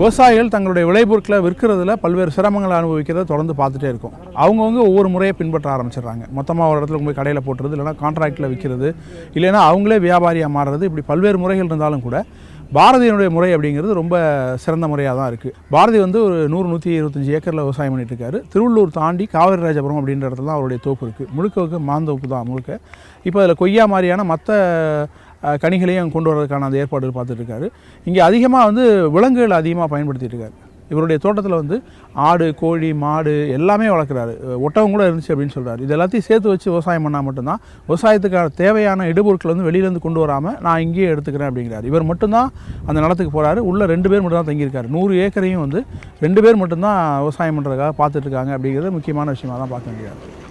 விவசாயிகள் தங்களுடைய விளைபொருட்களை விற்கிறதுல பல்வேறு சிரமங்களை அனுபவிக்கிறத தொடர்ந்து பார்த்துட்டே இருக்கும். அவங்கவுங்க ஒவ்வொரு முறையை பின்பற்ற ஆரம்பிச்சிடுறாங்க. மொத்தமாக ஒரு இடத்துல போய் கடையில் போட்டுறது, இல்லைனா கான்ட்ராக்டில் விற்கிறது, இல்லைனா அவங்களே வியாபாரியாக மாறுறது, இப்படி பல்வேறு முறைகள் இருந்தாலும் கூட பாரதியினுடைய முறை அப்படிங்கிறது ரொம்ப சிறந்த முறையாக தான் இருக்குது. பாரதி வந்து ஒரு 100-125 ஏக்கரில் விவசாயம் பண்ணிட்டு இருக்காரு. திருவள்ளூர் தாண்டி காவிரிராஜபுரம் அப்படின்ற இடத்துல தான் அவருடைய தோப்பு இருக்குது. முழுக்க மாந்தோப்பு தான் முழுக்க. இப்போ அதில் கொய்யா மாதிரியான மற்ற கனிகளையும் கொண்டு வரதுக்கான அந்த ஏற்பாடு பார்த்துட்ருக்காரு. இங்கே அதிகமாக வந்து விலங்குகள் அதிகமாக பயன்படுத்திட்டு இருக்காரு. இவருடைய தோட்டத்தில் வந்து ஆடு, கோழி, மாடு எல்லாமே வளர்க்குறாரு. ஒட்டகம் கூட இருந்துச்சு அப்படின்னு சொல்கிறார். இது எல்லாத்தையும் சேர்த்து வச்சு விவசாயம் பண்ணால் மட்டும்தான் விவசாயத்துக்கான தேவையான இடுபொருட்கள் வந்து வெளியிலேருந்து கொண்டு வராமல் நான் இங்கேயே எடுத்துக்கிறேன் அப்படிங்கிறார். இவர் மட்டும்தான் அந்த நிலத்துக்கு போகிறாரு. உள்ள 2 பேர் மட்டும் தான் தங்கியிருக்காரு. 100 ஏக்கரையும் வந்து 2 பேர் மட்டும்தான் விவசாயம் பண்ணுறதுக்காக பார்த்துட்ருக்காங்க அப்படிங்கிறது முக்கியமான விஷயமாக தான் பார்க்க வேண்டியது.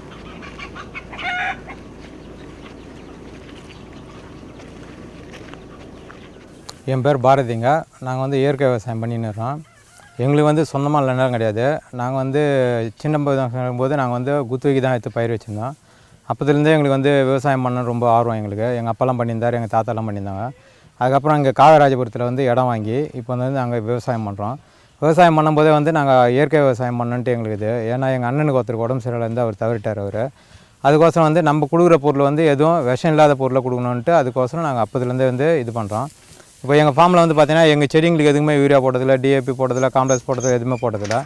என் பேர் பாரதிங்க. நாங்கள் வந்து இயற்கை விவசாயம் பண்ணின்னுறோம். எங்களுக்கு வந்து சொந்தமாக நிலம் கிடையாது. நாங்கள் வந்து சின்ன போது நாங்கள் வந்து குத்துவைக்கு தான் எடுத்து பயிர் வச்சுருந்தோம். அப்போதுலேருந்தே எங்களுக்கு வந்து விவசாயம் பண்ண ரொம்ப ஆர்வம் எங்களுக்கு. எங்கள் அப்பாலாம் பண்ணியிருந்தார், எங்கள் தாத்தாலாம் பண்ணியிருந்தாங்க. அதுக்கப்புறம் இங்கே காவிராஜபுரத்தில் வந்து இடம் வாங்கி இப்போ வந்து நாங்கள் விவசாயம் பண்ணுறோம். விவசாயம் பண்ணும்போதே வந்து நாங்கள் இயற்கை விவசாயம் பண்ணன்ட்டு எங்களுக்கு இது. ஏன்னா எங்கள் அண்ணனுக்கு ஒருத்தருக்கு உடம்பு சரியில்லைருந்து அவர் தவறிட்டார். அதுக்கோசரம் வந்து நம்ம கொடுக்குற பொருள் வந்து எதுவும் விஷம் இல்லாத பொருளை கொடுக்கணுன்ட்டு அதுக்கோசரம் நாங்கள் அப்போதுலேருந்தே வந்து இது பண்ணுறோம். இப்போ எங்கள் ஃபார்மில் வந்து பார்த்திங்கன்னா எங்கள் செடிங்களுக்கு எதுவுமே யூரியா போட்டதில்லை, டிஏபி போட்டதில்லை, காம்ப்ளெக்ஸ் போட்டதில்லை, எதுவுமே போட்டதில்லை.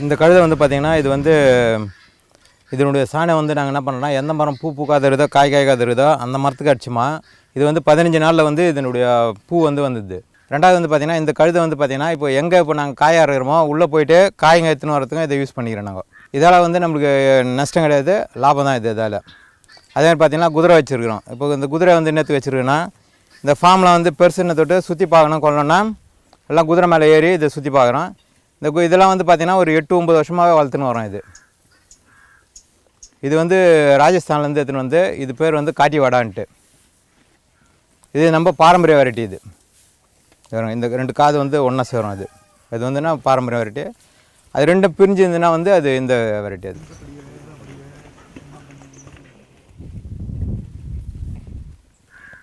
இந்த கழுதை வந்து பார்த்திங்கன்னா இது வந்து இதனுடைய சாணை வந்து நாங்கள் என்ன பண்ணுறோம்னா எந்த மரம் பூ பூக்காத இருதோ காய் காய்க்காத இருதோ அந்த மரத்துக்கு அடிச்சுமா இது வந்து 15 நாளில் வந்து இதனுடைய பூ வந்து வந்தது. ரெண்டாவது வந்து பார்த்திங்கன்னா இந்த கழுதை வந்து பார்த்திங்கன்னா இப்போ நாங்கள் காயாக இருக்கிறோமோ உள்ளே போயிட்டு காய்ங்க எடுத்துன்னு வரதுக்கும் இதை யூஸ் பண்ணிக்கிறோம் நாங்கள். இதால் வந்து நம்மளுக்கு நஷ்டம் கிடையாது, லாபம் தான் இது. இதால் அதேமாதிரி பார்த்திங்கன்னா குதிரை வச்சுருக்கிறோம். இப்போ இந்த குதிரை வந்து என்னத்துக்கு வச்சுருக்கோன்னா இந்த ஃபார்மில் வந்து பெருசுன்னு தொட்டு சுற்றி பார்க்கணும் கொள்ளணும்னா எல்லாம் குதிரை மேலே ஏறி இதை சுற்றி பார்க்குறோம். இதெல்லாம் வந்து பார்த்திங்கன்னா ஒரு 8-9 வருஷமாகவே வளர்த்துன்னு வரோம். இது வந்து ராஜஸ்தான்லேருந்து எடுத்துன்னு வந்து இது பேர் வந்து காட்டிவாடான்ட்டு. இது நம்ம பாரம்பரிய வெரைட்டி. இது இந்த 2 காது வந்து ஒன்றா சேரும். அது வந்துன்னா பாரம்பரிய வெரைட்டி. அது 2 பிரிஞ்சு இருந்துன்னா வந்து அது இந்த வெரைட்டி.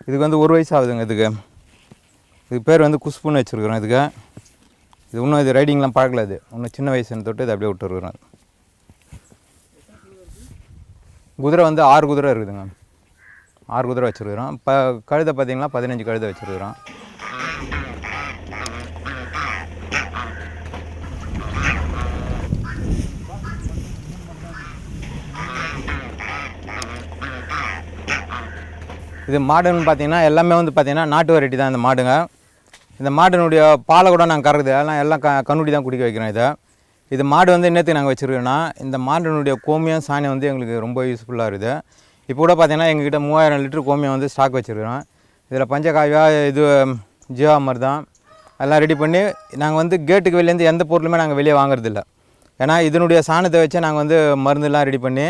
இதுக்கு வந்து 1 வயசு ஆகுதுங்க. இதுக்கு பேர் வந்து குஷ்புன்னு வச்சுருக்குறோம். இது இன்னும் இது ரைடிங்லாம் பழக்கல. இன்னும் சின்ன வயசுன்னு தொட்டு இது அப்படியே விட்டுருக்குறோம். குதிரை வந்து 6 குதிரை இருக்குதுங்க. 6 குதிரை வச்சுருக்குறோம். கழுதை பார்த்திங்கன்னா 15 கழுதை வச்சுருக்குறோம். இது மாடுன்னு பார்த்திங்கன்னா எல்லாமே வந்து பார்த்திங்கன்னா நாட்டு வெரைட்டி தான் இந்த மாடுங்க. இந்த மாடுனுடைய பாலை கூட நாங்கள் கறக்குது எல்லாம் கண்ணுடி தான் குடிக்க வைக்கிறோம். இது மாடு வந்து என்னத்துக்கு நாங்கள் வச்சுருக்கோன்னா இந்த மாடுனுடைய கோமியம் சாணி வந்து எங்களுக்கு ரொம்ப யூஸ்ஃபுல்லாக இருக்குது. இப்போ கூட பார்த்திங்கன்னா எங்ககிட்ட 3000 லிட்டர் கோமியம் வந்து ஸ்டாக் வச்சுருக்கிறோம். இதில் பஞ்சகாவியா இது ஜீவாமிர்தம் எல்லாம் ரெடி பண்ணி நாங்கள் வந்து கேட்டுக்கு வெளிலேருந்து எந்த பொருளுமே நாங்கள் வெளியே வாங்குறதில்ல. ஏன்னா இதனுடைய சாணத்தை வச்சு நாங்கள் வந்து மருந்துலாம் ரெடி பண்ணி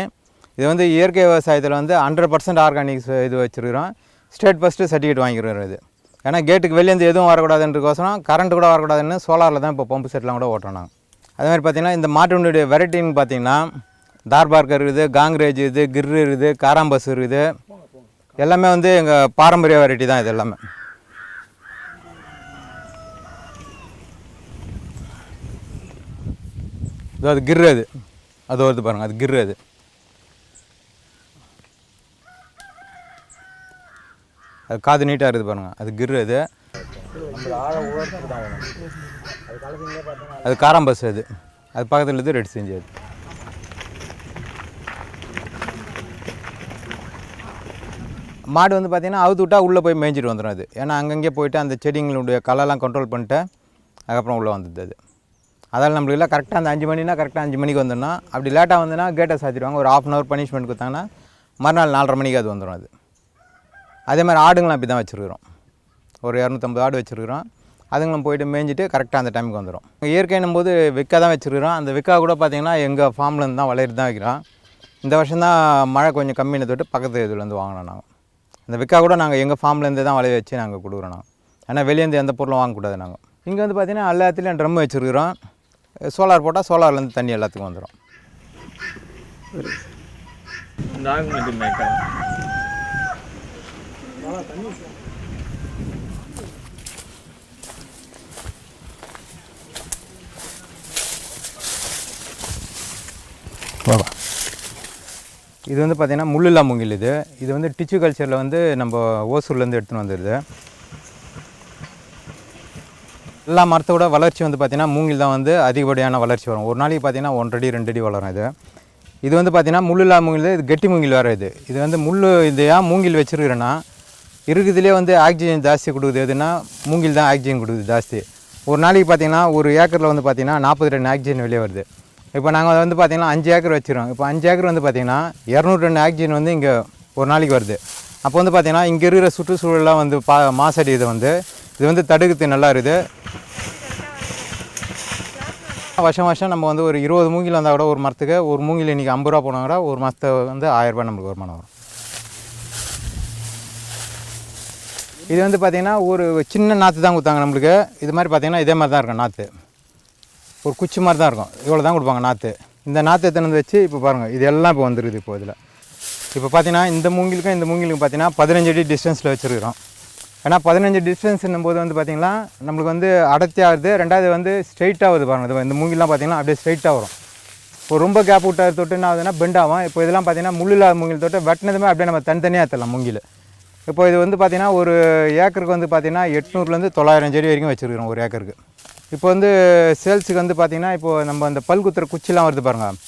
இது வந்து இயற்கை விவசாயத்தில் வந்து 100% ஆர்கானிக்ஸ் இது வச்சுருக்கிறோம். ஸ்டேட் ஃபஸ்ட்டு சர்டிஃபிகேட் வாங்கிக்கிறோம். ஏன்னா கேட்டுக்கு வெளிலேருந்து எதுவும் வரக்கூடாதுன்றதுக்கோசரம் கரண்ட் கூட வரக்கூடாதுன்னு சோலாரில் தான் இப்போ பம்பு செட்லாம் கூட ஓட்டுறோம் நாங்கள். அதேமாதிரி பார்த்திங்கன்னா இந்த மாட்டினுடைய வெரைட்டின்னு பார்த்திங்கன்னா தார்பார்க்கர் இருக்குது, காங்கிரேஜ் இருக்குது, கிர்ரு இருக்குது, காராம்பஸ் இருக்குது. எல்லாமே வந்து எங்கள் பாரம்பரிய வெரைட்டி தான் இது எல்லாமே. அது கிர்ரு அது வருது பாருங்கள். அது கிர்ரு அது காது நீட்டாக இருக்குது பாருங்கள். அது கிர்ரு அது காராம்பஸ் அது பக்கத்தில் இது ரெட் செஞ்சு. மாடு வந்து பார்த்திங்கன்னா அவுத்து விட்டால் உள்ளே போய் மேய்ஞ்சிட்டு வந்துடும். ஏன்னா அங்கங்கே போயிட்டு அந்த செடிங்களுடைய கலெல்லாம் கண்ட்ரோல் பண்ணிட்டு அதுக்கப்புறம் உள்ளே வந்தது. அதால் நம்மளுக்கு இல்லை கரெக்டாக அந்த 5 மணினா கரெக்டாக 5 மணிக்கு வந்துடணும். அப்படி லேட்டாக வந்துன்னா கேட்டை சாத்திடுவாங்க. ஒரு 1/2 hour பனிஷ்மெண்ட் கொடுத்தாங்கன்னா மறுநாள் 4:30 மணிக்கு அது வந்துடும். அதேமாதிரி ஆடுங்களும் அப்படி தான் வச்சுருக்குறோம். ஒரு 250 ஆடு வச்சுருக்குறோம். அதுங்களும் போய்ட்டு மேய்ஞ்சிட்டு கரெக்டாக அந்த டைமுக்கு வந்துடும். இயற்கைன்னும் போது விற்க தான் வச்சுருக்குறோம். அந்த விற்கா கூட பார்த்திங்கன்னா எங்கள் ஃபார்ம்லேருந்து தான் வளர்த்து தான் வைக்கிறோம். இந்த வருஷம் தான் மழை கொஞ்சம் கம்மின்னு தொட்டு பக்கத்து இதுலேருந்து வாங்கினோம் நாங்கள். அந்த விற்கா கூட நாங்கள் எங்கள் ஃபார்ம்லேருந்து தான் வளைய வச்சு நாங்கள் கொடுக்குறோம் நாங்கள். ஏன்னா வெளியேருந்து எந்த பொருளும் வாங்கக்கூடாது நாங்கள். இங்கே வந்து பார்த்திங்கன்னா எல்லா இடத்துலையும் ட்ரம் வச்சுருக்கிறோம். சோலார் போட்டால் சோலார்லேருந்து தண்ணி எல்லாத்துக்கும் வந்துடும். இது வந்து பார்த்திங்கன்னா முள்ளில்லா மூங்கில். இது வந்து டிச்சு கல்ச்சரில் வந்து நம்ம ஓசூர்லேருந்து எடுத்துன்னு வந்துடுது. எல்லா மரத்தோட வளர்ச்சி வந்து பார்த்திங்கன்னா மூங்கில் தான் வந்து அதிகப்படியான வளர்ச்சி வரும். ஒரு நாளைக்கு பார்த்திங்கன்னா 1 அடி 2 அடி வளரும். இது வந்து பார்த்திங்கன்னா முள்ளில்லா மூங்கில். இது கெட்டி மூங்கில் வேறு. இது வந்து முள் இது ஏன் மூங்கில் வச்சுருக்கிறேன்னா இருக்குதுலேயே வந்து ஆக்சிஜன் ஜாஸ்தி கொடுக்குது. எதுனா மூங்கில் தான் ஆக்சிஜன் கொடுக்குது ஜாஸ்தி. ஒரு நாளைக்கு பார்த்திங்கன்னா ஒரு ஏக்கரில் வந்து பார்த்திங்கன்னா 40 டன் ஆக்சிஜன் வெளியே வருது. இப்போ நாங்கள் வந்து பார்த்திங்கன்னா 5 ஏக்கர் வச்சுருக்கோம். இப்போ 5 ஏக்கர் வந்து பார்த்திங்கன்னா 200 டன் ஆக்சிஜன் வந்து இங்கே ஒரு நாளைக்கு வருது. அப்போ வந்து பார்த்திங்கன்னா இங்கே இருக்கிற சுற்றுச்சூழலாம் வந்து மாசடி இது வந்து தடுக்கிறது நல்லா இருக்குது. வருஷம் நம்ம வந்து ஒரு 20 மூங்கில் வந்தால் கூட ஒரு மரத்துக்கு ஒரு மூங்கில் இன்றைக்கி 50 ரூபா போனால் கூட ஒரு மாதத்தை வந்து 1000 ரூபாய் நம்மளுக்கு வருமானம் வரும். இது வந்து பார்த்திங்கன்னா ஒரு சின்ன நாற்று தான் கொடுத்தாங்க நம்மளுக்கு. இது மாதிரி பார்த்திங்கன்னா இதே மாதிரி தான் இருக்கும் நாற்று. ஒரு குச்சி மாதிரி தான் இருக்கும். இவ்வளோ தான் கொடுப்பாங்க நாற்று. இந்த நாற்று எத்தனை வந்து வச்சு இப்போ பாருங்கள் இது எல்லாம் இப்போ வந்துருக்குது. இப்போ இதில் இப்போ பார்த்திங்கன்னா இந்த மூங்கிலுக்கும் பார்த்திங்கன்னா 15 அடி டிஸ்டன்ஸில் வச்சுருக்கிறோம். ஏன்னா 15 டிஸ்டன்ஸ்ன்னும் போது வந்து பார்த்திங்கன்னா நம்மளுக்கு வந்து அடர்த்தி ஆகுது. ரெண்டாவது வந்து ஸ்ட்ரைட்டாக வருது பாருங்கள். இந்த மூங்கிலாம் பார்த்திங்கன்னா அப்படியே ஸ்ட்ரைட்டாக வரும். இப்போ ரொம்ப கேப் விட்ட தொட்டு என்ன ஆகுதுன்னா பெண்ட் ஆகும். இப்போ இதெல்லாம் பார்த்திங்கன்னா முள்ளில்லாத மூங்கில் தொட்டு வெட்டினதுமே அப்படியே நம்ம தனித்தனியாக ஏற்றலாம் மூங்கில். இப்போ இது வந்து பார்த்திங்கன்னா ஒரு ஏக்கருக்கு வந்து பார்த்திங்கன்னா 800லேருந்து 900 செடி வரைக்கும் வச்சுருக்கிறோம் ஒரு ஏக்கருக்கு. இப்போ வந்து சேல்ஸுக்கு வந்து பார்த்திங்கன்னா இப்போது நம்ம அந்த பல் குத்துற குச்சிலாம் வருது பாருங்கள்.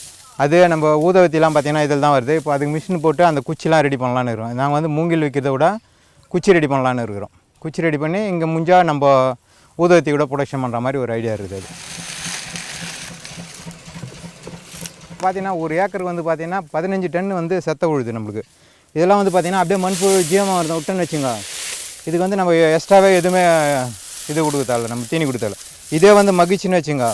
அது நம்ம ஊதவத்திலாம் பார்த்திங்கன்னா இதில் தான் வருது. இப்போ அதுக்கு மிஷின் போட்டு அந்த குச்சிலாம் ரெடி பண்ணலான்னு இருக்கிறோம். நாங்கள் வந்து மூங்கில் விற்கிறத விட குச்சி ரெடி பண்ணலான்னு இருக்கிறோம். குச்சி ரெடி பண்ணி இங்கே முடிஞ்சால் நம்ம ஊதவத்தி கூட ப்ரொடக்ஷன் பண்ணுற மாதிரி ஒரு ஐடியா இருக்குது. அது பார்த்திங்கன்னா ஒரு ஏக்கருக்கு வந்து பார்த்திங்கன்னா 15 டன் வந்து செத்த உழுது நம்மளுக்கு. இதெல்லாம் வந்து பார்த்திங்கன்னா அப்படியே மண்புழு ஜீவமாக வருது விட்டுன்னு வச்சுங்க. இதுக்கு வந்து நம்ம எக்ஸ்ட்ராவே எதுவுமே இது கொடுத்தால நம்ம தீனி கொடுத்தால. இதே வந்து மகிழ்ச்சின்னு வச்சுங்க.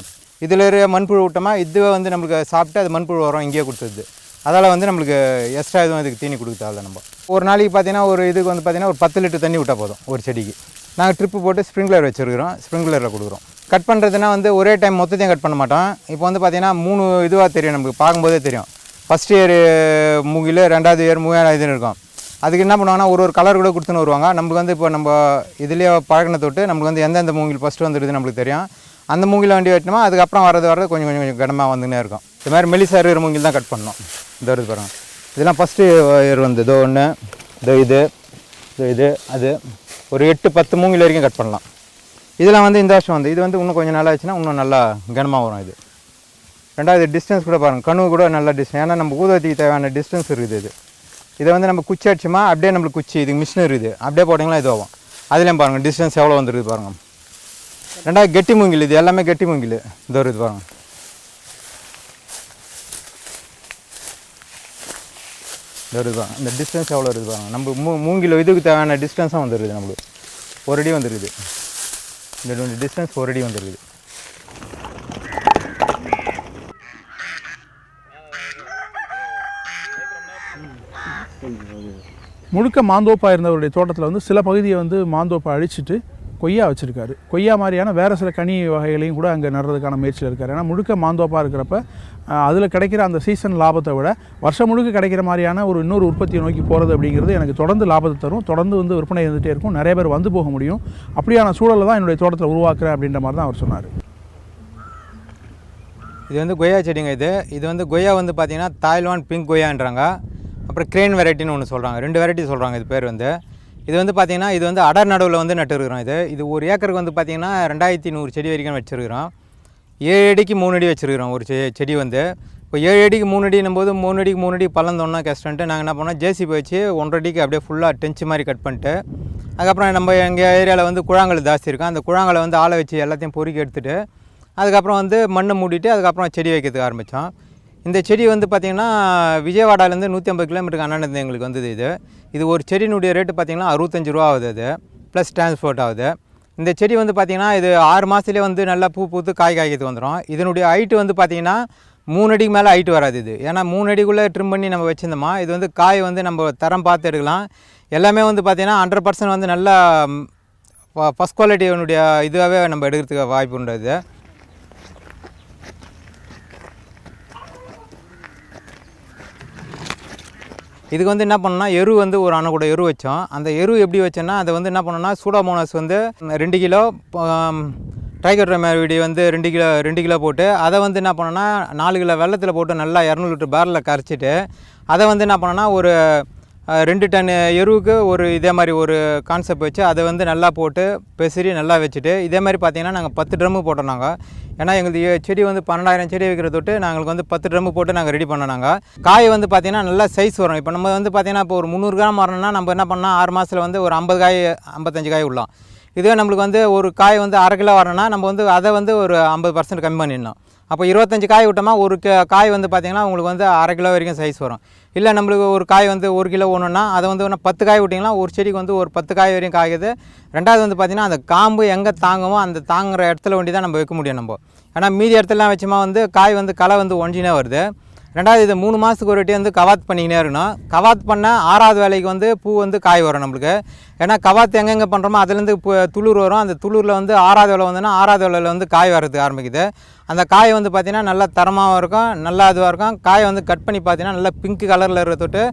இதில் இருக்கிற மண்புழு விட்டோமா இதுவே வந்து நம்மளுக்கு சாப்பிட்டு அது மண்புழு வரும் இங்கேயே கொடுத்தது. அதால் வந்து நம்மளுக்கு எக்ஸ்ட்ரா எதுவும் இதுக்கு தீனி கொடுத்தால நம்ம ஒரு நாளைக்கு பார்த்திங்கன்னா ஒரு இதுக்கு வந்து பார்த்திங்கன்னா ஒரு 10 லிட்டர் தண்ணி விட்டால் போதும் ஒரு செடிக்கு. நாங்கள் ட்ரிப்பு போட்டு ஸ்ப்ரிங்க்லர் வச்சுருக்கிறோம். ஸ்ப்ரிங்க்லரில் கொடுக்குறோம். கட் பண்ணுறதுனா வந்து ஒரே டைம் மொத்தத்தையும் கட் பண்ண மாட்டோம். இப்போ வந்து பார்த்திங்கன்னா 3 இதுவாக தெரியும் நமக்கு பார்க்கும்போதே தெரியும். ஃபஸ்ட் இயர் மூங்கில், 2வது இயர் 3வது இருக்கும். அதுக்கு என்ன பண்ணுவாங்கன்னா ஒரு கலர் கூட கொடுத்துன்னு வருவாங்க. நம்மளுக்கு வந்து இப்போ நம்ம இதுலேயே பழகின தொட்டு நம்மளுக்கு வந்து எந்தெந்த மூங்கில் ஃபஸ்ட்டு வந்துடுது நம்மளுக்கு தெரியும். அந்த மூங்கில் வண்டி வெட்டினோமா அதுக்கப்புறம் வரது கொஞ்சம் கனமாக வந்துன்னே இருக்கும். இது மாதிரி மெலிசா இருக்கிற மூங்கில் தான் கட் பண்ணணும். இந்த வருது பாருங்கள். இதெல்லாம் ஃபஸ்ட்டு இயர் வந்து இதோ ஒன்று இது அது ஒரு 8-10 மூங்கில் வரைக்கும் கட் பண்ணலாம். இதெல்லாம் வந்து இந்த வருஷம் வந்து இது வந்து இன்னும் கொஞ்சம் நல்லா ஆச்சுன்னா இன்னும் நல்லா கனமாக வரும். இது ரெண்டாவது டிஸ்டன்ஸ் கூட பாருங்கள். கனவு கூட நல்ல டிஸ்டன்ஸ். ஏன்னா நம்ம ஊதவத்திக்கு தேவையான டிஸ்டன்ஸ் இருக்குது. இதை வந்து நம்ம குச்சி அடிச்சோமா அப்படியே நம்மளுக்கு குச்சி இதுக்கு மிஷின் இருக்குது. அப்படியே போட்டிங்கன்னா இது ஆகும். அதுலேயும் பாருங்கள் டிஸ்டன்ஸ் எவ்வளோ வந்துருக்குது பாருங்கள். ரெண்டாவது கெட்டி மூங்கில். இது எல்லாமே கெட்டி மூங்கில். இது வருது பாருங்கள். இது வருது பாருங்கள். இந்த டிஸ்டன்ஸ் எவ்வளோ இருக்குது பாருங்கள். நம்ம மூங்கில் இதுக்கு தேவையான டிஸ்டன்ஸாக வந்துருக்குது. நம்மளுக்கு 1 அடி வந்துருக்குது. இந்த டிஸ்டன்ஸ் 1 அடி வந்துருக்குது. முழுக்க மாந்தோப்பாக இருந்தவருடைய தோட்டத்தில் வந்து சில பகுதியை வந்து மாந்தோப்பை அழிச்சிட்டு கொய்யா வச்சுருக்காரு. கொய்யா மாதிரியான வேறு சில கனி வகைகளையும் கூட அங்கே நடுறதுக்கான முயற்சியில் இருக்கார். ஏன்னா முழுக்க மாந்தோப்பாக இருக்கிறப்ப அதில் கிடைக்கிற அந்த சீசன் லாபத்தை விட வருஷம் முழுக்க கிடைக்கிற மாதிரியான ஒரு இன்னொரு உற்பத்தியை நோக்கி போகிறது அப்படிங்கிறது எனக்கு தொடர்ந்து லாபத்தை தரும். தொடர்ந்து வந்து விற்பனை இருந்துகிட்டே இருக்கும். நிறைய பேர் வந்து போக முடியும். அப்படியான சூழலை தான் என்னுடைய தோட்டத்தில் உருவாக்குறேன் அப்படின்ற மாதிரி தான் அவர் சொன்னார். இது வந்து கொய்யா செடிங்க. இது வந்து கொய்யா வந்து பார்த்திங்கன்னா தாய்வான் பிங்க் கொய்யான்றாங்க. அப்புறம் கிரேன் வெரைட்டின்னு ஒன்று சொல்கிறாங்க. 2 வெரைட்டி சொல்கிறாங்க. இது பேர் வந்து இது வந்து பார்த்திங்கன்னா இது வந்து அடர் நடுவில் வந்து நட்டுருக்கிறோம். இது ஒரு ஏக்கருக்கு வந்து பார்த்திங்கன்னா 2100 செடி வரைக்கும் வச்சுருக்கிறோம். 7 அடிக்கு 3 அடி வச்சுருக்கிறோம் ஒரு செடி வந்து. இப்போ 7 அடிக்கு 3 அடினும் போது 3 அடிக்கு 3 அடி பள்ளம் தோணுனா கஷ்டன்ட்டு நாங்கள் என்ன பண்ணோம், ஜேசிபி வச்சு 1.5 அடிக்கு அப்படியே ஃபுல்லாக டென்ச்சு மாதிரி கட் பண்ணிட்டு அதுக்கப்புறம் நம்ம எங்கள் ஏரியாவில் வந்து குழாங்கல் ஜாஸ்தி இருக்கும். அந்த குழாங்கலை வந்து ஆளை வச்சு எல்லாத்தையும் பொறுக்கி எடுத்துகிட்டு அதுக்கப்புறம் வந்து மண்ணை மூடிட்டு அதுக்கப்புறம் செடி வைக்கிறதுக்கு ஆரம்பித்தோம். இந்த செடி வந்து பார்த்திங்கன்னா விஜயவாடாலேருந்து 150 கிலோமீட்டருக்கு அண்ணாந்து எங்களுக்கு வந்தது. இது ஒரு செடியினுடைய ரேட்டு பார்த்திங்கன்னா 65 ரூபா ஆகுது. அது ப்ளஸ் டிரான்ஸ்போர்ட் ஆகுது. இந்த செடி வந்து பார்த்திங்கன்னா இது 6 மாதத்துலேயே வந்து நல்லா பூத்து காய்க்கிறதுக்கு வந்துடும். இதனுடைய ஹைட்டு வந்து பார்த்திங்கன்னா 3 அடிக்கு மேலே ஹைட்டு வராது. இது ஏன்னா 3 அடிக்குள்ளே ட்ரிம் பண்ணி நம்ம வச்சுருந்தோமா இது வந்து காய் வந்து நம்ம தரம் பார்த்து எடுக்கலாம். எல்லாமே வந்து பார்த்திங்கன்னா 100% வந்து நல்லா ஃபஸ்ட் குவாலிட்டியினுடைய இதுவாகவே நம்ம எடுக்கிறதுக்கு வாய்ப்பு உண்டு இது. இதுக்கு வந்து என்ன பண்ணோம்னா எரு வந்து ஒரு அணை கூட எரு வச்சோம். அந்த எரு எப்படி வச்சோன்னா அதை வந்து என்ன பண்ணோம்னா சூடாமோனாஸ் வந்து 2 கிலோ, ட்ரைகோடர்மா வந்து 2 கிலோ போட்டு அதை வந்து என்ன பண்ணோன்னா 4 கிலோ வெள்ளத்தில் போட்டு நல்லா 200 லிட்டர் பேரலில் கரைச்சிட்டு அதை வந்து என்ன பண்ணோன்னா ஒரு 2 டன் எருவுக்கு ஒரு இதே மாதிரி ஒரு கான்செப்ட் வச்சு அதை வந்து நல்லா போட்டு பெசரி நல்லா வச்சுட்டு இதே மாதிரி பார்த்திங்கன்னா நாங்கள் 10 ட்ரம்மு போட்டோம் நாங்கள். ஏன்னா எங்களுக்கு செடி வந்து 12,000 செடி வைக்கிற தொட்டு நாங்களுக்கு வந்து 10 ட்ரம்மு போட்டு நாங்கள் ரெடி பண்ணோம். காய் வந்து பார்த்திங்கன்னா நல்லா சைஸ் வரும். இப்போ நம்ம வந்து பார்த்திங்கன்னா இப்போ ஒரு 300 கிராம் வரணும்னா நம்ம என்ன பண்ணால் 6 மாதத்தில் வந்து ஒரு 50 காய் 55 காய் விடலாம். இதுவே நம்மளுக்கு வந்து ஒரு காய் வந்து 1/2 கிலோ வரணும்னா நம்ம வந்து அதை வந்து ஒரு 50% கம்மி பண்ணிடணும். அப்போ 25 காய் விட்டோமா ஒரு காய் வந்து பார்த்திங்கன்னா உங்களுக்கு வந்து 1/2 கிலோ வரைக்கும் சைஸ் வரும். இல்லை நம்மளுக்கு ஒரு காய் வந்து 1 கிலோ ஒன்றுன்னா அதை வந்து 10 காய் விட்டிங்கன்னா ஒரு செடிக்கு வந்து ஒரு 10 காய் வரையும் காய்க்குது. ரெண்டாவது வந்து பார்த்திங்கன்னா அந்த காம்பு எங்கே தாங்குமோ அந்த தாங்குகிற இடத்துல வேண்டி தான் நம்ம வைக்க முடியும் நம்ம. ஏன்னா மீதி இடத்துலலாம் வச்சோமா வந்து காய் வந்து களை வந்து ஒன்றினே வருது. ரெண்டாவது இது 3 மாதத்துக்கு ஒரு வாட்டி வந்து கவாத் பண்ணிக்கினே இருக்கணும். கவாத் பண்ண 6வது வேலைக்கு வந்து பூ வந்து காய் வரும் நம்மளுக்கு. ஏன்னா கவாத் எங்கெங்கே பண்ணுறோமோ அதுலேருந்து துளிர் வரும். அந்த துளிரில் வந்து 6வது வேலை வந்தோன்னா 6வது வேலையில் வந்து காய் வரதுக்கு ஆரம்பிக்குது. அந்த காய் வந்து பார்த்திங்கன்னா நல்லா தரமாகவும் இருக்கும், நல்லா இதுவாக இருக்கும். காயை வந்து கட் பண்ணி பார்த்திங்கன்னா நல்லா பிங்க் கலரில் இருக்கிற தொட்டு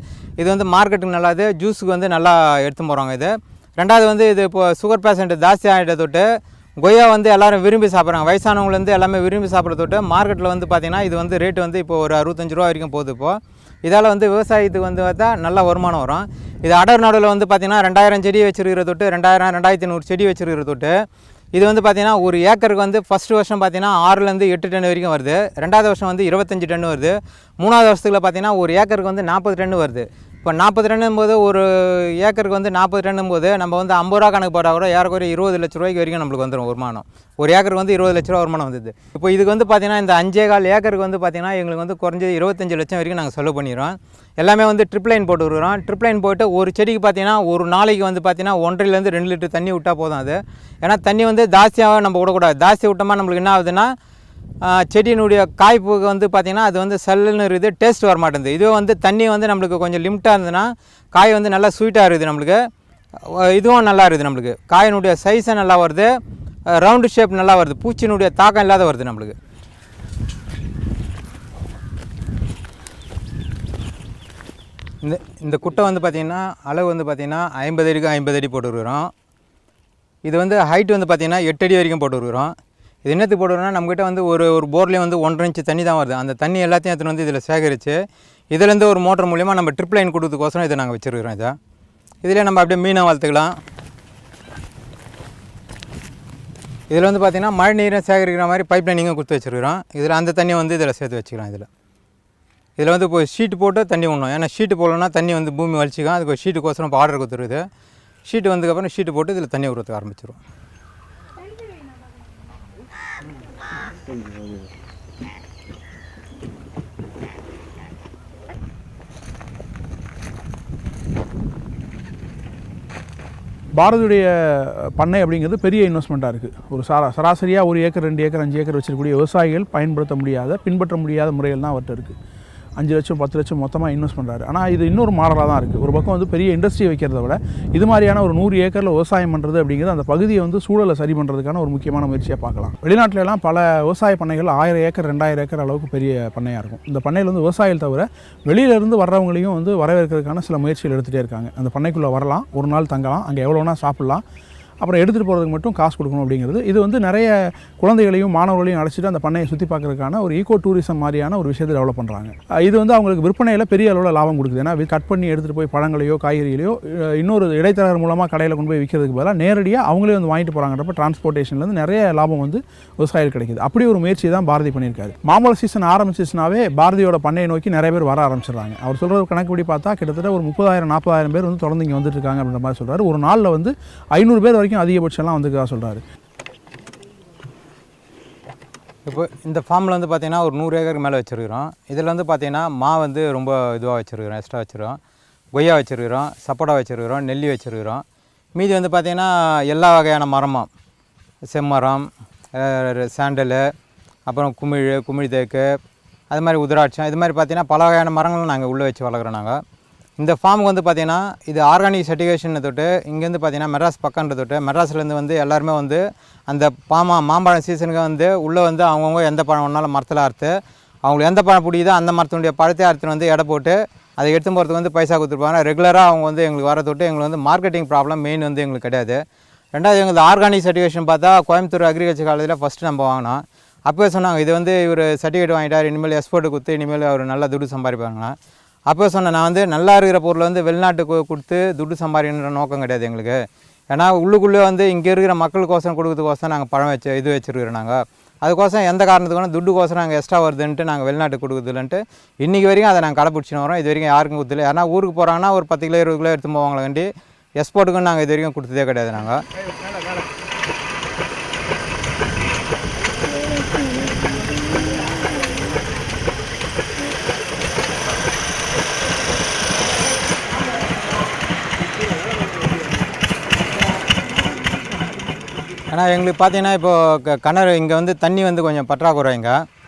இது வந்து மார்க்கெட்டுக்கு நல்லாது, ஜூஸுக்கு வந்து நல்லா எடுத்து போகிறாங்க இது. ரெண்டாவது வந்து இது இப்போ சுகர் பேஷண்ட்டு ஜாஸ்தி ஆகிட்ட தொட்டு கொய்யா வந்து எல்லோரும் விரும்பி சாப்பிட்றாங்க. வயசானவங்கலேருந்து எல்லாமே விரும்பி சாப்பிட்ற தொட்டு மார்க்கெட்டில் வந்து பார்த்திங்கன்னா இது வந்து ரேட்டு வந்து இப்போ ஒரு 65 ரூபா வரைக்கும் போகுது இப்போது. இதால் வந்து விவசாயத்துக்கு வந்து பார்த்தா நல்ல வருமானம் வரும். இது அடர் நடுவில் வந்து பார்த்திங்கன்னா 2000 செடி வச்சுருக்கிற தொட்டு 2000 2500 செடி வச்சுருக்கிற தொட்டு இது வந்து பார்த்திங்கன்னா ஒரு ஏக்கருக்கு வந்து ஃபஸ்ட்டு வருஷம் பார்த்திங்கன்னா 6லேருந்து 8 டன் வரைக்கும் வருது. ரெண்டாவது வருஷம் வந்து 25 டன் வருது. 3வது வருஷத்துக்குள்ள பார்த்திங்கன்னா ஒரு ஏக்கருக்கு வந்து 40 டன் வருது. இப்போ 40 டன்னும் போது ஒரு ஏக்கருக்கு வந்து 40 டன்னும் போது நம்ம வந்து 50 ரூபா கணக்கு போட்டால் கூட ஏறக்குறைய 20 லட்ச ரூபாய்க்கு வரைக்கும் நம்மளுக்கு வந்துடும் வருமானம். ஒரு ஏக்கருக்கு வந்து 20 லட்ச ரூபா வருமானம் வந்தது. இப்போ இதுக்கு வந்து பார்த்திங்கன்னா இந்த 5.25 ஏக்கருக்கு வந்து பார்த்திங்கன்னா எங்களுக்கு வந்து குறைஞ்சது 25 லட்சம் வரைக்கும் நாங்கள் செலவு பண்ணிடுறோம். எல்லாமே வந்து ட்ரிப் லைன் போட்டு விடுறோம். ட்ரிப் லைன் போட்டு ஒரு செடிக்கு பார்த்திங்கன்னா ஒரு நாளைக்கு வந்து பார்த்திங்கன்னா 1.5லேருந்து 2 லிட்டர் தண்ணி விட்டால் போதும் அது. ஏன்னா தண்ணி வந்து ஜாஸ்தியாக நம்ம விடக்கூடாது. ஜாஸ்தி விட்டோமா நம்மளுக்கு என்ன ஆகுதுன்னா செடியினுடைய காய்ப்புக்கு வந்து பார்த்திங்கன்னா அது வந்து சல்லுன்னு இருக்குது, டேஸ்ட் வர மாட்டேங்குது. இதுவே வந்து தண்ணி வந்து நம்மளுக்கு கொஞ்சம் லிமிட்டாக இருந்ததுன்னா காய் வந்து நல்லா ஸ்வீட்டாக இருக்குது நம்மளுக்கு. இதுவும் நல்லா இருக்குது நம்மளுக்கு. காயினுடைய சைஸை நல்லா வருது, ரவுண்டு ஷேப் நல்லா வருது, பூச்சியினுடைய தாக்கம் இல்லாத வருது நம்மளுக்கு. இந்த குட்டை வந்து பார்த்திங்கன்னா அளவு வந்து பார்த்திங்கன்னா 50 அடிக்கு 50 அடி போட்டுருக்குறோம். இது வந்து ஹைட் வந்து பார்த்திங்கன்னா 8 அடி வரைக்கும் போட்டுருக்குறோம். இது என்னத்துக்கு போட்டுருக்கோம்னா நம்மக்கிட்ட வந்து ஒரு போர்லேயும் வந்து 1.5 இன்ச்சு தண்ணி தான் வருது. அந்த தண்ணி எல்லாத்தையும் எடுத்துகிட்டு வந்து இதில் சேகரித்து இதுலேருந்து ஒரு மோட்டர் மூலிமா நம்ம ட்ரிப் லைன் கொடுத்ததுக்கோசரம் இதை நாங்கள் வச்சுருக்கிறோம். இதில் நம்ம அப்படியே மீனை வளர்த்துக்கலாம். இதில் வந்து பார்த்திங்கன்னா மழை நீரை சேகரிக்கிற மாதிரி பைப் லைனிங்கும் கொடுத்து வச்சுருக்கிறோம். இதில் அந்த தண்ணியை வந்து இதில் சேர்த்து வச்சுக்கலாம். இதில் வந்து இப்போ ஷீட்டு போட்டு தண்ணி விடணும். ஏன்னா ஷீட்டு போடலன்னா தண்ணி வந்து பூமி வலிச்சிக்கும். அதுக்கு ஷீட்டுக்கோசரம் இப்போ ஆர்டர் கொடுத்துருக்குது. ஷீட்டு வந்ததுக்கப்புறம் ஷீட்டு போட்டு இதில் தண்ணி விடுறதுக்கு ஆரம்பிச்சிடும். பாரதியுடைய பண்ணை அப்படிங்கிறது பெரிய இன்வெஸ்ட்மெண்ட்டாக இருக்குது. ஒரு சராசரியாக 1 ஏக்கர் 2 ஏக்கர் 5 ஏக்கர் வச்சிருக்கக்கூடிய விவசாயிகள் பயன்படுத்த முடியாத பின்பற்ற முடியாத முறைகள் தான் அவர்கிட்ட இருக்குது. 5 லட்சம் 10 லட்சம் மொத்தமாக இன்வெஸ்ட் பண்ணுறாரு. ஆனால் இது இன்னொரு மாடலாக தான் இருக்குது. ஒரு பக்கம் வந்து பெரிய இண்டஸ்ட்ரி வைக்கிறத விட இது மாதிரியான ஒரு 100 ஏக்கரில் விவசாயம் பண்ணுறது அப்படிங்கிறது அந்த பகுதியை வந்து சூழலை சரி பண்ணுறதுக்கான ஒரு முக்கியமான முயற்சியாக பார்க்கலாம். வெளிநாட்டிலலாம் பல விவசாய பண்ணைகள் 1000 ஏக்கர் 2000 ஏக்கர் அளவுக்கு பெரிய பண்ணையாக இருக்கும். இந்த பண்ணையில் வந்து விவசாயிகள் தவிர வெளியிலேருந்து வர்றவங்களையும் வந்து வரவேற்கிறதுக்கான சில முயற்சிகள் எடுத்துகிட்டே இருக்காங்க. அந்த பண்ணைக்குள்ளே வரலாம், ஒரு நாள் தங்கலாம், அங்கே எவ்வளோனா சாப்பிட்லாம், அப்புறம் எடுத்துகிட்டு போகிறதுக்கு மட்டும் காசு கொடுக்கணும் அப்படிங்கிறது. இது வந்து நிறைய குழந்தைகளையும் மாணவர்களையும் அழைச்சிட்டு அந்த பண்ணையை சுற்றி பார்க்கறதுக்கான ஒரு ஈகோ டூரிசம் மாதிரியான ஒரு விஷயத்தை டெவலப் பண்ணுறாங்க. இது வந்து அவங்களுக்கு விற்பனையில் பெரிய அளவில் லாபம் கொடுக்குது. ஏன்னா கட் பண்ணி எடுத்துகிட்டு போய் பழங்களையோ காய்கறிகளையோ இன்னொரு இடைத்தரகர் மூலமாக கடையில் கொண்டு போய் விற்கிறதுக்கு பதிலாக நேரடியாக அவங்களே வந்து வாங்கிட்டு போகிறாங்கிறப்ப டிரான்ஸ்போர்ட்டேஷன்லேருந்து நிறைய லாபம் வந்து விவசாயிகள் கிடைக்குது. அப்படி ஒரு முயற்சி தான் பாரதி பண்ணியிருக்காரு. மாம்பழ சீசன் ஆரம்பிச்சிச்சுனாவே பாரதியோட பண்ணையை நோக்கி நிறைய பேர் வர ஆரம்பிச்சிடுறாங்க. அவர் சொல்கிற கணக்குப்படி பார்த்தா கிட்டத்தட்ட ஒரு 30,000-40,000 பேர் வந்து தொடர்ந்து இங்கே வந்துட்டு இருக்காங்க அப்படின்ற மாதிரி சொல்கிறார். ஒரு நாளில் வந்து 500 பேர் வரைக்கும் அதிகபட்சம்லாம் வந்துருக்கா சொல்கிறாரு. இப்போ இந்த ஃபார்மில் வந்து பார்த்திங்கன்னா ஒரு 100 ஏக்கருக்கு மேலே வச்சுருக்கிறோம். இதில் வந்து பார்த்திங்கன்னா வந்து ரொம்ப இதுவாக வச்சுருக்கிறோம், எக்ஸ்ட்ரா வச்சுருக்கோம். கொய்யா வச்சுருக்கிறோம், சப்போட்டா வச்சுருக்கிறோம், நெல்லி வச்சுருக்கிறோம். மீதி வந்து பார்த்திங்கன்னா எல்லா வகையான மரமும், செம்மரம், சாண்டலு, அப்புறம் குமிழ் தேக்கு, அது மாதிரி உதிராட்சம், இது மாதிரி பார்த்திங்கன்னா பல வகையான மரங்களும் நாங்கள் உள்ளே வச்சு வளர்க்குறோம். நாங்கள் இந்த ஃபார்முக்கு வந்து பார்த்திங்கன்னா இது ஆர்கானிக் சர்டிஃபிகேஷனை தொட்டு இங்கேருந்து பார்த்திங்கன்னா மெட்ராஸ் பக்கம்ன்ற தொட்டு மெட்ராஸ்லேருந்து வந்து எல்லாருமே வந்து அந்த மாம்பழம் சீசனுக்கு வந்து உள்ளே வந்து அவங்கவுங்க எந்த பழம் ஒன்றாலும் மரத்தில் அறுத்து அவங்களுக்கு எந்த பழம் பிடிக்குதோ அந்த மரத்தினுடைய பழத்தை அறுத்துன்னு வந்து எடை போட்டு அதை எடுத்து போகிறதுக்கு வந்து பைசா கொடுத்துருப்பாங்க. ரெகுலராக அவங்க வந்து எங்களுக்கு வர தொட்டு எங்களுக்கு வந்து மார்க்கெட்டிங் ப்ராப்ளம் மெயின் வந்து எங்களுக்கு கிடையாது. ரெண்டாவது எங்களுக்கு ஆர்கானிக் சர்டிஃபிகேஷன் பார்த்தா கோயம்புத்தூர் அக்ரிகல்ச்சர் காலேஜில் ஃபஸ்ட்டு நம்ம வாங்கினோம். அப்போ சொன்னாங்க இது வந்து இவர் சர்டிஃபிகேட் வாங்கிட்டார், இனிமேல் எக்ஸ்போர்ட்டு கொடுத்து இனிமேல் அவர் நல்லா துட்டு சம்பாதிப்பாங்க. அப்போ சொன்னேன் நான் வந்து நல்லா இருக்கிற பொருளை வந்து வெளிநாட்டுக்கு கொடுத்து துட்டு சம்பாதிக்கின்ற நோக்கம் கிடையாது எங்களுக்கு. ஏன்னா உள்ளுக்குள்ளே வந்து இங்கே இருக்கிற மக்களுக்கோசரம் கொடுக்குறதுக்கோசரம் நாங்கள் பழம் வச்சுருக்கிறோம். நாங்கள் அதுக்கோசரம் எந்த காரணத்துக்கு துட்டுக்கோசரம் நாங்கள் எக்ஸ்ட்ரா வருதுன்ட்டு நாங்கள் வெளிநாட்டுக்கு கொடுக்குறதுலன்ட்டு இன்றைக்கி வரைக்கும் அதை நாங்கள் கடைப்பிடிச்சின்னு வரோம். இது வரைக்கும் யாருக்கும் கொடுத்துல. யாரா ஊருக்கு போகிறாங்கன்னா ஒரு 10 கிலோ 20 கிலோ எடுத்து போவாங்களாண்டி எக்ஸ்போர்ட்டுக்கும் நாங்கள் இது வரைக்கும் கொடுத்ததே கிடையாது. நாங்கள் ஏன்னா எங்களுக்கு பார்த்தீங்கன்னா இப்போது கிணறு இங்கே வந்து தண்ணி வந்து கொஞ்சம் பற்றாக்குறை இங்கே.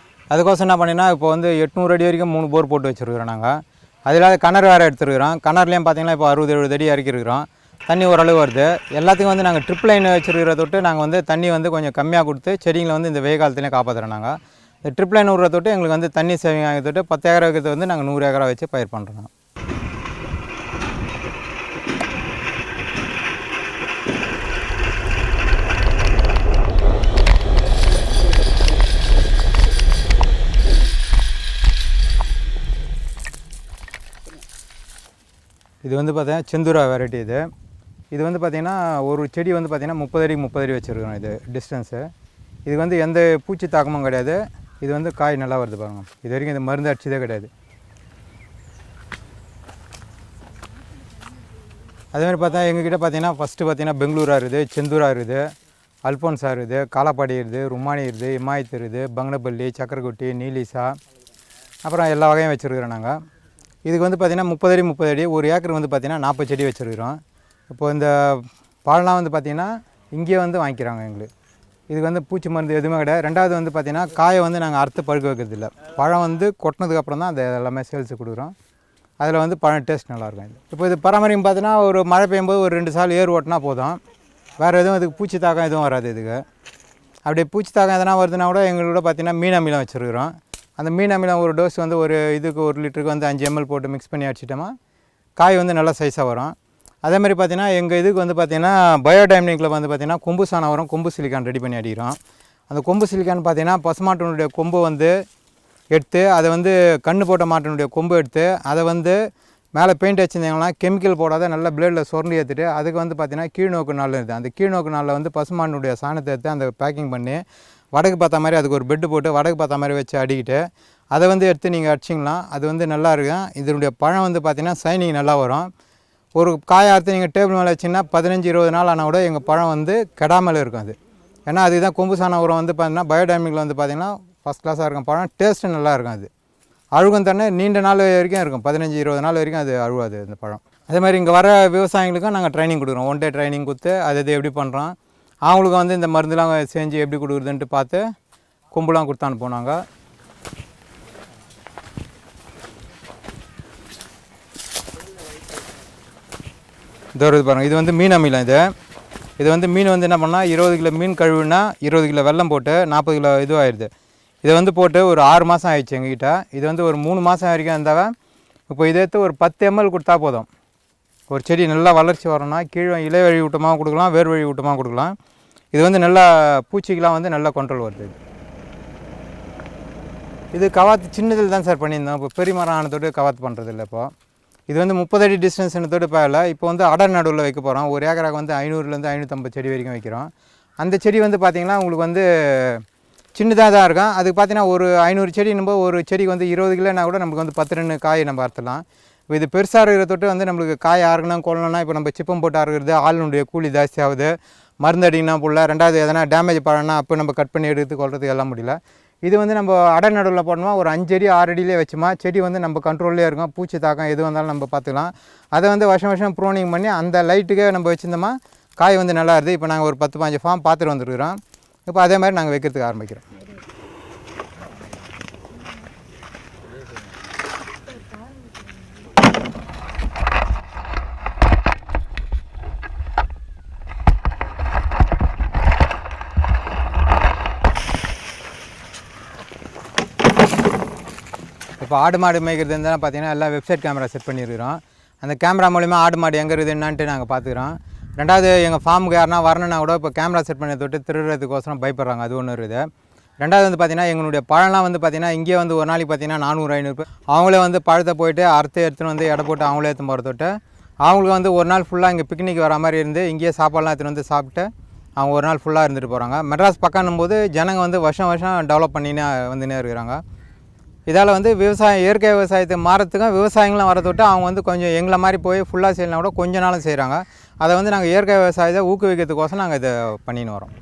அதுக்கோசம் என்ன பண்ணினா இப்போ வந்து 800 அடி வரைக்கும் 3 போர் போட்டு வச்சுருக்கிறோம். நாங்கள் அதில் கிணறு வேறு எடுத்துருக்கிறோம். கிணறுலையும் பார்த்தீங்கன்னா இப்போ 60-70 அடி இறக்கிருக்கிறோம். தண்ணி ஓரளவு வருது. எல்லாத்துக்கும் வந்து நாங்கள் ட்ரிப் லைன் வச்சுருக்கிற தொட்டு நாங்கள் வந்து தண்ணி வந்து கொஞ்சம் கம்மியாக கொடுத்து செடிங்களை வந்து இந்த வெயில் காலத்துலேயும் காப்பாற்றுறோம். நாங்கள் இந்த ட்ரிப் லைன் விடுற தொட்டு எங்களுக்கு வந்து தண்ணி சேவிங் ஆகிற தொட்டு 10 ஏக்கரை வைக்கிறது வந்து நாங்கள் 100 ஏக்கரா வச்சு பயிர் பண்ணுறோம். இது வந்து பார்த்தீங்கன்னா செந்தூரா வெரைட்டி. இது வந்து பார்த்திங்கன்னா ஒரு செடி வந்து பார்த்திங்கன்னா 30 அடி 30 அடி வச்சுருக்கோம். இது டிஸ்டன்ஸு. இது வந்து எந்த பூச்சி தாக்கமும் கிடையாது. இது வந்து காய் நல்லா வருது பாருங்கள். இது வரைக்கும் இந்த மருந்து அடிச்சதே கிடையாது. அதேமாதிரி பார்த்தா எங்ககிட்ட பார்த்திங்கன்னா ஃபஸ்ட்டு பார்த்திங்கன்னா பெங்களூரா இருக்குது, செந்தூரா இருக்குது, அல்போன்ஸா இருக்குது, காலாப்பாடி இருக்குது, ருமானி இருக்குது, இமாயத்து இருக்குது, பங்கனப்பள்ளி, சக்கரக்குட்டி, நீலிசா, அப்புறம் எல்லா வகையும் வச்சுருக்கிறோம். நாங்கள் இதுக்கு வந்து பார்த்திங்கன்னா 30 அடி 30 அடி ஒரு ஏக்கர் வந்து பார்த்திங்கன்னா 40 செடி வச்சுருக்கிறோம். இப்போது இந்த பழம்லாம் வந்து பார்த்திங்கன்னா இங்கேயே வந்து வாங்கிக்கிறாங்க எங்களுக்கு. இதுக்கு வந்து பூச்சி மருந்து எதுவுமே கிடையாது. ரெண்டாவது வந்து பார்த்திங்கன்னா காயை வந்து நாங்கள் அறுத்து பழுக்க வைக்கிறதில்ல. பழம் வந்து கொட்டினதுக்கப்புறம் தான் அந்த எல்லாமே சேல்ஸு கொடுக்குறோம். அதில் வந்து பழம் டேஸ்ட் நல்லாயிருக்கும். இது இப்போ இது பராமரிப்பு பார்த்தீங்கன்னா ஒரு மழை பெய்யும்போது ஒரு 2 சால் ஏர் ஓட்டினா போதும். வேறு எதுவும் இதுக்கு பூச்சி தாக்கம் எதுவும் வராது. இதுக்கு அப்படியே பூச்சி தாக்கம் எதனா வருதுன்னா கூட எங்களோட பார்த்திங்கன்னா மீன் அமிலம் வச்சுருக்கிறோம். அந்த மீன் அமிலம் ஒரு டோஸ் வந்து ஒரு இதுக்கு 1 லிட்டருக்கு வந்து 5 ml போட்டு மிக்ஸ் பண்ணி அடிச்சிட்டோமா காய் வந்து நல்லா சைஸாக வரும். அதேமாதிரி பார்த்திங்கன்னா எங்கள் இதுக்கு வந்து பார்த்திங்கன்னா பயோடைமினிக்கில் வந்து பார்த்திங்கன்னா கொம்பு சாணம் வரும். கொம்பு சிலிக்கான் ரெடி பண்ணி அடிக்கிறோம். அந்த கொம்பு சிலிக்கான் பார்த்திங்கன்னா பசுமாட்டினுடைய கொம்பு வந்து எடுத்து அதை வந்து கண்ணு போட்ட மாட்டினுடைய கொம்பு எடுத்து அதை வந்து மேலே பெயிண்ட் வச்சுருந்தீங்கன்னா கெமிக்கல் போடாத நல்லா பிளேடில் சுரண்டி ஏற்றிட்டு அதுக்கு வந்து பார்த்திங்கன்னா கீழ்நோக்கு நாள் இருக்குது. அந்த கீழ்நோக்கு நாளில் வந்து பசுமாட்டினுடைய சாணத்தை எடுத்து அந்த பேக்கிங் பண்ணி வடக்கு பார்த்த மாதிரி அதுக்கு ஒரு பெட்டு போட்டு வடக்கு பார்த்த மாதிரி வச்சு அடிக்கிட்டு அதை வந்து எடுத்து நீங்கள் அடிச்சிங்களா அது வந்து நல்லா இருக்கும். இதனுடைய பழம் வந்து பார்த்திங்கன்னா சைனிங் நல்லா வரும். ஒரு காயை அறுத்து நீங்கள் டேபிள் மேலே வச்சிங்கன்னா 15-20 நாள் ஆனால் கூட எங்கள் பழம் வந்து கெடாமல் இருக்கும். அது ஏன்னா அதுதான் கொம்பு சாணம் உரம் வந்து பார்த்திங்கன்னா பயோடைமிக்கில் வந்து பார்த்திங்கன்னா ஃபஸ்ட் கிளாஸாக இருக்கும். பழம் டேஸ்ட்டு நல்லா இருக்கும். அது அழுகும் தண்ணி நீண்ட நாள் வரைக்கும் இருக்கும். 15-20 நாள் வரைக்கும் அது அழுவாது அந்த பழம். அதே மாதிரி இங்கே வர விவசாயிகளுக்கும் நாங்கள் ட்ரைனிங் கொடுக்குறோம். 1 டே ட்ரைனிங் கொடுத்து அது எப்படி பண்ணுறோம், அவங்களுக்கு வந்து இந்த மருந்துலாம் செஞ்சு எப்படி கொடுக்குறதுன்ட்டு பார்த்து கொம்புலாம் கொடுத்து அனுப்புனாங்க. இது பாருங்கள், இது வந்து மீன் அமிலம். இது வந்து மீன் வந்து என்ன பண்ணால் 20 கிலோ மீன் கழுவுனா 20 கிலோ வெல்லம் போட்டு 40 கிலோ இதுவாகிடுது. இதை வந்து போட்டு ஒரு 6 மாதம் ஆயிடுச்சு எங்ககிட்ட. இது வந்து ஒரு 3 மாதம் வரைக்கும் இருந்தால் இப்போ இதை எடுத்து ஒரு 10 ml கொடுத்தா போதும். ஒரு செடி நல்லா வளர்ச்சி வரணும்னா கீழே இலை வழி ஊட்டமாக கொடுக்கலாம், வேர் வழி ஊட்டமாக கொடுக்கலாம். இது வந்து நல்லா பூச்சிக்கெலாம் வந்து நல்லா கண்ட்ரோல் வருது. இது கவாத்து சின்னதில் தான் சார் பண்ணியிருந்தோம். இப்போ பெரிய மரம் ஆனதோடு கவாத்து பண்ணுறது இல்லை. இப்போது இது வந்து 30 அடி டிஸ்டன்ஸ்னதோடு போகல. இப்போ வந்து அடர் நடுவில் வைக்க போகிறோம். ஒரு ஏக்கராக்கு வந்து 500லேருந்து 550 செடி வரைக்கும் வைக்கிறோம். அந்த செடி வந்து பார்த்திங்கன்னா உங்களுக்கு வந்து சின்னதாக தான் இருக்கும். அதுக்கு பார்த்தீங்கன்னா ஒரு 500 செடி நம்ம ஒரு செடிக்கு வந்து 20 கிலோனா கூட நமக்கு வந்து 10 2 காய் நம்ம அறுத்துலாம். இப்போ இது பெருசாக இருக்கிற தொட்டு வந்து நம்மளுக்கு காய் அறுக்கணும் கொள்ளணும்னா இப்போ நம்ம சிப்பம் போட்டு அறுக்கிறது ஆளுனுடைய கூலி ஜாஸ்தி ஆகுது. மருந்து அடிங்கன்னா புள்ள, ரெண்டாவது எதனா டேமேஜ் பழம்னா அப்போ நம்ம கட் பண்ணி எடுத்து கொள்றதுக்கு எல்லாம் முடியல. இது வந்து நம்ம அடர் நடுவில் போடணுமா ஒரு 5 அடி 6 அடியிலே வச்சுமா செடி வந்து நம்ம கண்ட்ரோல்லே இருக்கும். பூச்சி தாக்கம் எது வந்தாலும் நம்ம பார்த்துக்கலாம். அதை வந்து வருஷம் ப்ரூனிங் பண்ணி அந்த லைட்டுக்கே நம்ம வச்சுருந்தோமா காய் வந்து நல்லா இருக்குது. இப்போ நாங்கள் ஒரு 10-15 ஃபார்ம் பார்த்துட்டு வந்துருக்குறோம். இப்போ அதே மாதிரி நாங்கள் வைக்கிறதுக்கு ஆரம்பிக்கிறோம். இப்போ ஆடு மாடு மேய்க்கிறது இருந்தால் பார்த்தீங்கன்னா எல்லாம் வெப்சைட் கேமரா செட் பண்ணியிருக்கிறோம். அந்த கேமரா மூலிமா ஆடு மாடு எங்கே இருக்குது என்னான்ட்டு நாங்கள் பார்த்துக்குறோம். ரெண்டாவது எங்கள் ஃபார்முக்கு யாருனா வரணுன்னா கூட இப்போ கேமரா செட் பண்ணி தொட்டு திருடுறதுக்கோசரம் பயப்படுறாங்க, அது ஒன்று இருக்குது. ரெண்டாவது வந்து பார்த்திங்கன்னா எங்களுடைய பழம்லாம் வந்து பார்த்திங்கன்னா இங்கே வந்து ஒரு நாளைக்கு பார்த்திங்கன்னா 400-500 அவங்களே வந்து பழத்தை போயிட்டு எடுத்துன்னு வந்து எடை போட்டு அவங்களே எடுத்து போகிற தொட்டு அவங்களுக்கு வந்து ஒரு நாள் ஃபுல்லாக இங்கே பிக்னிக் வர மாதிரி இருந்து இங்கேயே சாப்பாடுலாம் எடுத்துன்னு வந்து சாப்பிட்டு அவங்க ஒரு நாள் ஃபுல்லாக இருந்துட்டு போகிறாங்க. மெட்ராஸ் பக்கம்னும் போது ஜனங்க வந்து வருஷம் டெவலப் பண்ணினே வந்துனே இருக்கிறாங்க. இதால் வந்து விவசாயம் இயற்கை விவசாயத்தை மாறத்துக்கும் விவசாயிகளும் வர தொட்டு அவங்க வந்து கொஞ்சம் எங்களை மாதிரி போய் ஃபுல்லாக செய்யலாம் கூட கொஞ்ச நாளும் செய்கிறாங்க. அதை வந்து நாங்கள் இயற்கை விவசாயத்தை ஊக்குவிக்கிறதுக்கோசம் நாங்கள் இதை பண்ணின்னு வரோம்.